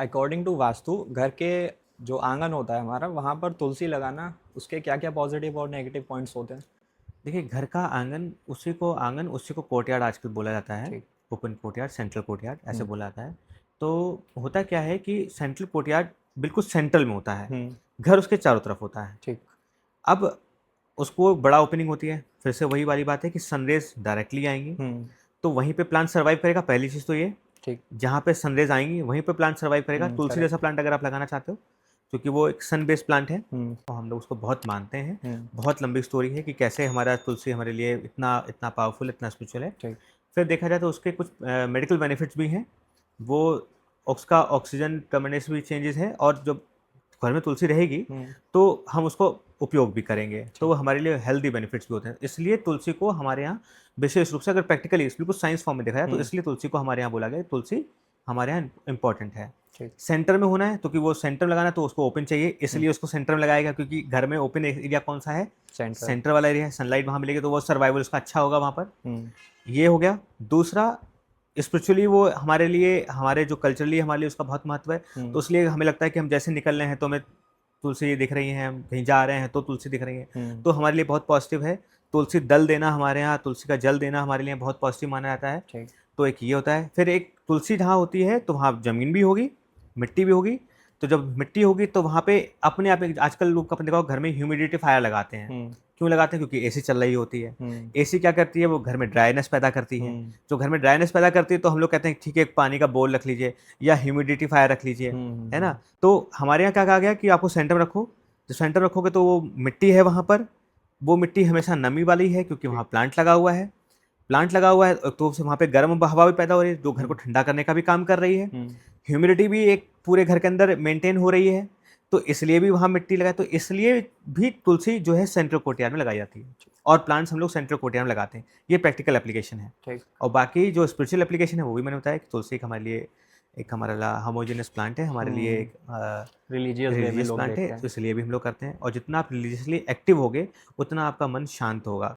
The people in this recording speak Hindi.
अकॉर्डिंग टू वास्तु घर के जो आंगन होता है हमारा, वहाँ पर तुलसी लगाना, उसके क्या क्या पॉजिटिव और नेगेटिव पॉइंट्स होते हैं? देखिए, घर का आंगन उसी को कोर्टयार्ड आजकल बोला जाता है। ठीक। ओपन कोर्टयार्ड, सेंट्रल कोर्टयार्ड ऐसे हम्म। बोला जाता है। तो होता क्या है कि सेंट्रल कोर्टयार्ड बिल्कुल सेंट्रल में होता है, हम्म। घर उसके चारों तरफ होता है। ठीक। अब उसको बड़ा ओपनिंग होती है, फिर से वही वाली बात है कि सनरेज डायरेक्टली आएंगी, हम्म। तो वहीं पे प्लांट सर्वाइव करेगा। पहली चीज़ तो ये, ठीक। जहाँ पे सनरेज आएंगी वहीं पे प्लांट सर्वाइव करेगा। तुलसी जैसा करेक्ट। प्लांट अगर आप लगाना चाहते हो, क्योंकि वो एक सन बेस्ड प्लांट है, हम्म। तो हम लोग उसको बहुत मानते हैं। हम्म। बहुत लंबी स्टोरी है कि कैसे हमारा तुलसी हमारे लिए इतना इतना पावरफुल, इतना स्पिरिचुअल है। ठीक। फिर देखा जाए तो उसके कुछ मेडिकल बेनिफिट्स भी हैं। वो उसका ऑक्सीजन टर्मिनेस भी चेंजेस है, और जब घर में तुलसी रहेगी हम्म। तो हम उसको उपयोग भी करेंगे, तो ठीक। वो हमारे लिए हेल्दी बेनिफिट्स भी होते हैं। इसलिए तुलसी को हमारे यहाँ विशेष रूप से, अगर प्रैक्टिकली बिल्कुल साइंस फॉर्म में देखा जाए, तो हम्म। इसलिए तुलसी को हमारे यहाँ बोला गया, तुलसी हमारे यहाँ इंपॉर्टेंट है। ठीक। सेंटर में होना है, क्योंकि वो सेंटर में लगाना है तो उसको ओपन चाहिए, हम्म। इसलिए उसको सेंटर में लगाएगा, क्योंकि घर में ओपन एरिया कौन सा है? सेंटर। सेंटर वाला एरिया है, सनलाइट वहाँ मिलेगी तो वो सर्वाइवल उसका अच्छा होगा वहाँ पर। हम्म। ये हो गया। दूसरा, स्पिरिचुअली वो हमारे लिए, हमारे जो कल्चरली हमारे लिए उसका बहुत महत्व है। हम्म। तो इसलिए हमें लगता है कि हम जैसे निकल रहे हैं तो हमें तुलसी दिख रही है, हम कहीं जा रहे हैं तो तुलसी दिख रही है, हम्म। तो हमारे लिए बहुत पॉजिटिव है। तुलसी दल देना, हमारे यहाँ तुलसी का जल देना हमारे लिए बहुत पॉजिटिव माना जाता है। ठीक। तो एक ये होता है। फिर एक तुलसी जहाँ होती है तो वहाँ ज़मीन भी होगी, मिट्टी भी होगी। तो जब मिट्टी होगी तो वहाँ पे अपने आप, एक आजकल लोग अपने देखो घर में ह्यूमिडिफायर लगाते हैं। हम्म। क्यों लगाते हैं? क्योंकि एसी चल रही होती है। हम्म। एसी क्या करती है? वो घर में ड्राइनेस पैदा करती है। हम्म। जो घर में ड्राइनेस पैदा करती है तो हम लोग कहते हैं ठीक है, एक पानी का बोल रख लीजिए या ह्यूमिडिफायर रख लीजिए, है ना? तो हमारे यहाँ क्या कहा गया कि आपको सेंटर में रखो। जो सेंटर में रखोगे तो वो मिट्टी है वहाँ पर, वो मिट्टी हमेशा नमी वाली है, क्योंकि वहाँ ठीक। प्लांट लगा हुआ है। प्लांट लगा हुआ है तो वहाँ पे गर्म हवा भी पैदा हो रही है, जो घर को हम्म। ठंडा करने का भी काम कर रही है। हम्म। ह्यूमिडिटी भी एक पूरे घर के अंदर मेंटेन हो रही है, तो इसलिए भी वहाँ मिट्टी लगाए। तो इसलिए भी तुलसी जो है सेंट्रल कोर्टयार्ड में लगाई जाती है, और प्लांट्स हम लोग सेंट्रल कोर्टयार्ड में लगाते हैं। ये प्रैक्टिकल एप्लीकेशन है। ठीक। और बाकी जो स्पिरिचुअल एप्लीकेशन है वो भी मैंने बताया कि तुलसी एक हमारे लिए, एक हमारा होमोजेनियस प्लांट है, हमारे लिए हम्म। एक रिलीजियस वे में रिलीजियस लोग प्लांट है, देखते हैं। तो इसलिए भी हम लोग करते हैं। और जितना आप रिलीजियसली एक्टिव होगे, उतना आपका मन शांत होगा।